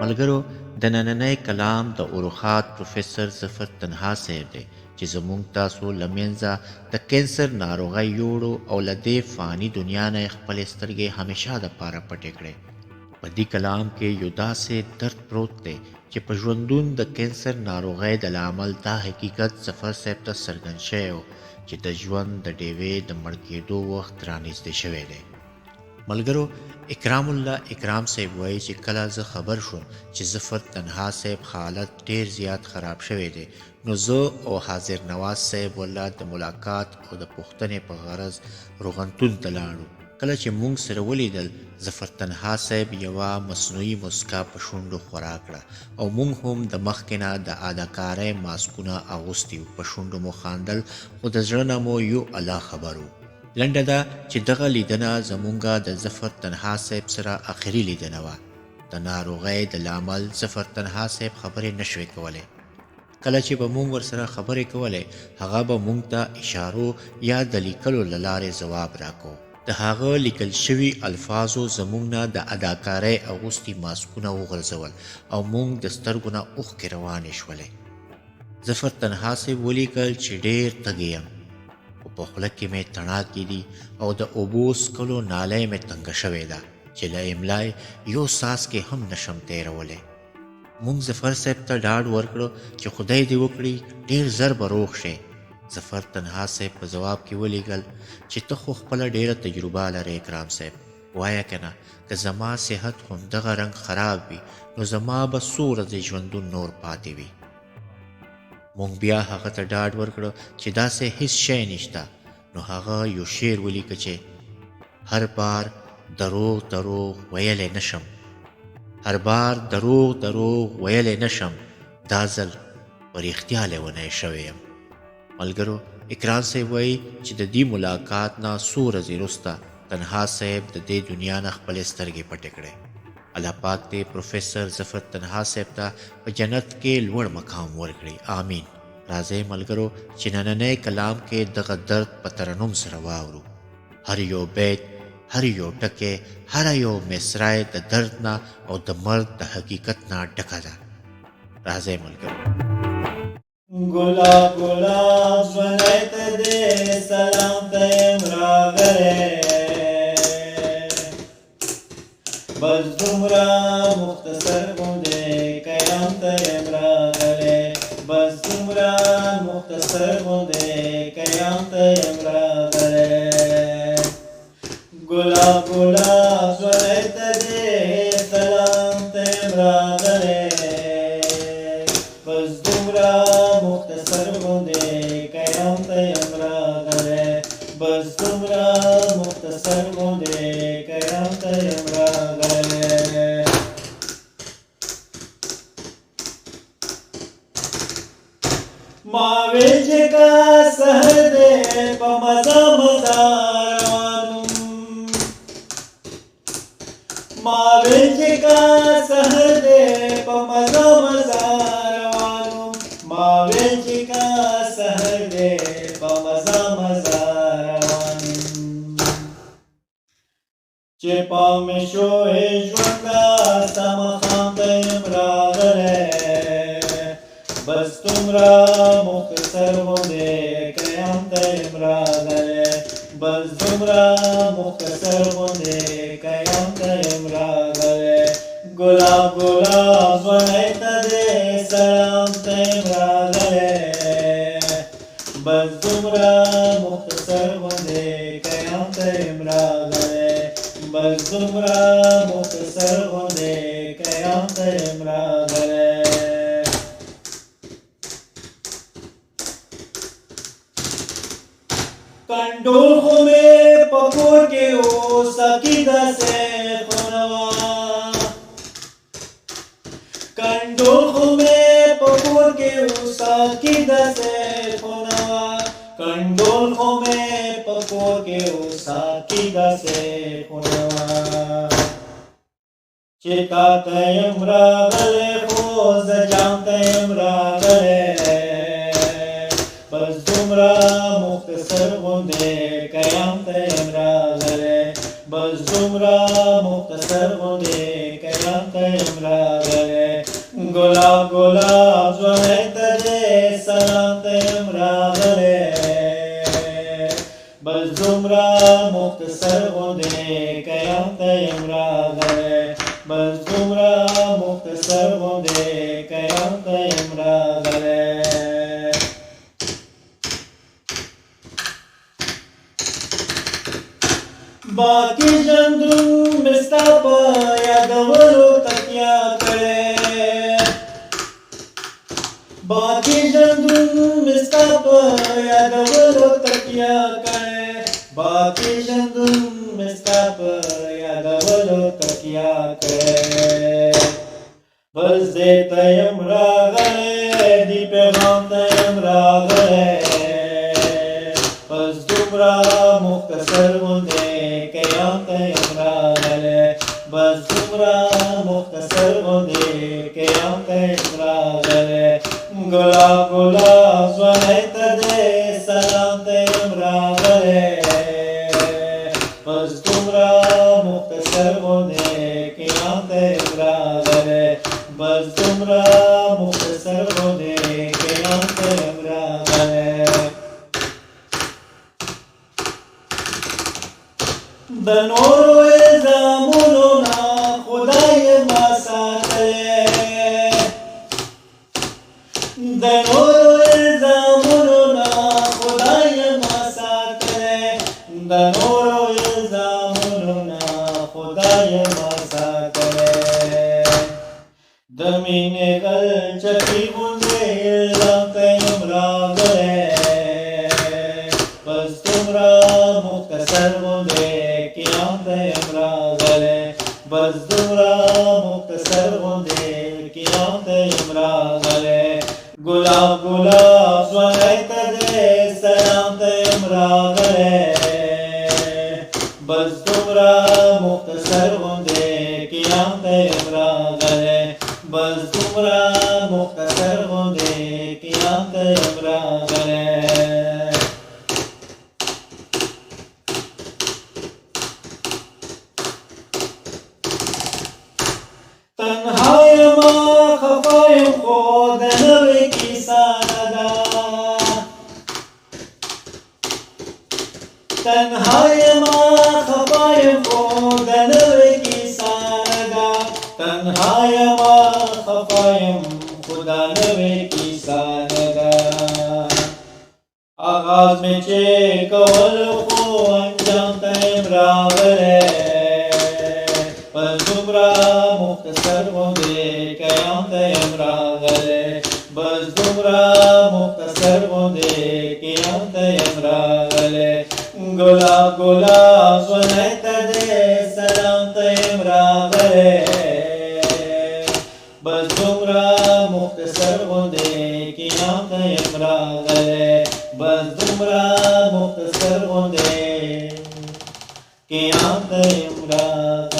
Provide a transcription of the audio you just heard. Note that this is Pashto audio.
ملګرو، د نننۍ کلام د اروخات پروفیسر ظفر تنها صاحب دی چې زموږ تاسو له منځه د کینسر ناروغۍ یوړو او له دې فاني دنیا نه یې خپلې سترګې همیشه دپاره پټې کړې. په دې کلام کې یو داسې درد پروت دی چې په ژوندون د کینسر ناروغۍ د لامل دا حقیقت ظفر صاحب ته څرګند شوی و چې د ژوند د ډیوې د مړ کېدو وخت رانږدې شوی دی. ملګرو، اکرام الله اکرام صاحب وایي چې کله زه خبر شوم چې ظفر تنها صاحب حالت ډیر زیات خراب شوی دی، نو زه او حاضر نواز صاحب والله د ملاقات او د پوښتنې په غرض روغتون ته لاړو. کله چې موږ سره ولیدل، ظفر تنها صاحب یوه مصنوعي مسکا په شونډو خورا کړه او موږ هم د مخکې نه د اداکارۍ ماسکونه اغوستي وو. په شونډو مو خاندل، خو د زړه نه مو یو الله خبر و. لنډه ده چې دغه لیدنه زمونږه د ظفر تنها صاحب سره آخري لیدنه وه. د ناروغۍ د لامل ظفر تنها صاحب خبرې نشوې کولی. کله چې به موږ ورسره خبرې کولې، هغه به موږ ته اشارو یا د لیکلو له لارې ځواب راکو. د هغه لیکل شوي الفاظو زموږ نه د اداکارۍ اغوستي ماسکونه وغورځول او موږ د سترګو نه اوښکې روانې شولې. ظفر تنها صاحب ولیکل چې ډېر تږی یم، خو په خوله کې مې تڼاکې دي او د اوبو څښلو نالی مې تنګه شوې ده چې له املای یو څاڅکی هم نشم تېرولی. موږ ظفر صاحب ته ډاډ ورکړو چې خدای دې وکړي ډېر ژر به روغ شې. ظفر تنها صاحب په ځواب کې ولیکل چې ته خو خپله ډېره تجربه لرې اکرام صاحب، وایه که نه، که زما صحت همدغه رنګ خراب وي نو زما به څو ورځې ژوندون نور پاتې وي. مونږ بیا هغه ته ډاډ ورکړو چې داسې هیڅ شی نشته. نو هغه یو شعر ولیکه چې هر بار دروغ دروغ ویلی نشم، هر بار دروغ دروغ ویلی نشم، دا ځل په رښتیا لیونی شوی یم. ملګرو، اکرام صاحب وایي چې د دې ملاقات نه څو ورځې وروسته تنها صاحب د دې دنیا نه خپلې سترګې پټې کړې. الله پاک دې پروفیسر ظفر تنها صاحب ته په جنت کې لوړ مقام ورکړي، آمین. راځئ ملګرو چې نننی کلام کې دغه درد په ترنم سره واورو. هر یو بیت، هر یو ټکی، هر یو مصرع د درد نه او د مرګ د حقیقت نه ډکه ده. راځئ ملګرو. ګلاب ګلاب ژوندی ته دې سلام ته یم راغلی، بس دومره مختصر غوندې قیام ته یم راغلی، بس دومره مختصر غوندې قیام ته یم راغلی. ګلاب ګلاب ژوندی ته دې سلام ته یم راغلی، بس دومره مختصر غوندې قیام ته یم راغلی، بس دومره مختصر غوندې قیام ته یم راغلی. ما ویل چې کا سحر دی په مزه مزه روانم، ما ویل چې کا سحر دی په مزه مزه روانم، ما ویل چې کا سحر دی په مزه مزه روانم. چې پام مې شوی ژونده ستا مخام ته یم راغلی، بس دومره مختصر غوندې قیام ته یم راغلی، بس دومره مختصر غوندې قیام ته یم راغلی. ګلاب ګلاب ژوندی ته دې سلام ته یم راغلی، بس دومره مختصر غوندې قیام ته یم راغلی، بس دومره مختصر غوندې قیام ته یم راغلی. کنډول خو مې په کور کې اوس عقیده سے خونه وه، کنډول خو مې په کور کې اوس عقیده سے خونه وه، کنډول خو مې په کور کې اوس عقیده سے خونه وه. چې تا ته یم راغلی خو زه جام ته یم راغلی، بس دومره مختصر غوندې قیام ته یم راغلی، بس دومره مختصر غوندې قیام ته یم راغلی. गुलाब गुलाब ज़्वनयत दे सलाम तयम रागले बस जुमरा मुख्तसर गुंदे कयाम तयम रागले बस जुमरा मुख्तसर गुंदे कयाम तयम रागले बाकी जंदुम मिस्तापा यादवलो तकिया करे बाकी जंदुम मिस्तापा यादवलो तकिया करे बाकी जंदुम मिस्तापा यादवलो तकिया करे बस दे तयम रागले दी पैगाम तयम रागले बस जुमरा मुख्तसर गुंदे कयाम तयम रागले बस जुमरा मुख्तसर गुंदे कयाम तयम रागले गुलाब गुलाब ज़्वनयत दे सलाम तयम रागले बस जुमरा मुख्तसर गुंदे कयाम तयम रागले बस जुमरा मुख्तसर गुंदे कयाम तयम रागले दनोरो इल्ज़ामुनो ना खुदाय मासातले दनोरो इल्ज़ामुनो ना खुदाय मासातले दनोरो इल्ज़ामुनो ना खुदाय मासातले दमीने गल चकी गुंदे इल्ज़ाम तयम रागले बस जुमरा मुख्तसर गुंदे कयाम तयम रागले बस जुमरा मुख्तसर गुंदे कयाम तयम रागले गुलाब गुलाब ज़्वनयत दे सलाम तयम रागले बस जुमरा मुख्तसर गुंदे कयाम तयम रागले बस जुमरा मुख्तसर गुंदे कयाम तयम रागले तन्हायमा खफायम खुद नवे की सानदा तन्हायमा खफायम खुद नवे की सानदा तन्हायमा खफायम खुदा नवे की सानदा आगाज में चे कवल को अंजाम तयम रागले बस जुमरा मुख्तसर गुंदे कयाम तयम रागले बस जुमरा मुख्तसर गुंदे कयाम तयम रागले गुलाब गुलाब ज़्वनयत दे सलाम तयम रागले बस जुमरा मुख्तसर गुंदे कयाम तयम रागले बस जुमरा मुख्तसर गुंदे कयाम तयम रागले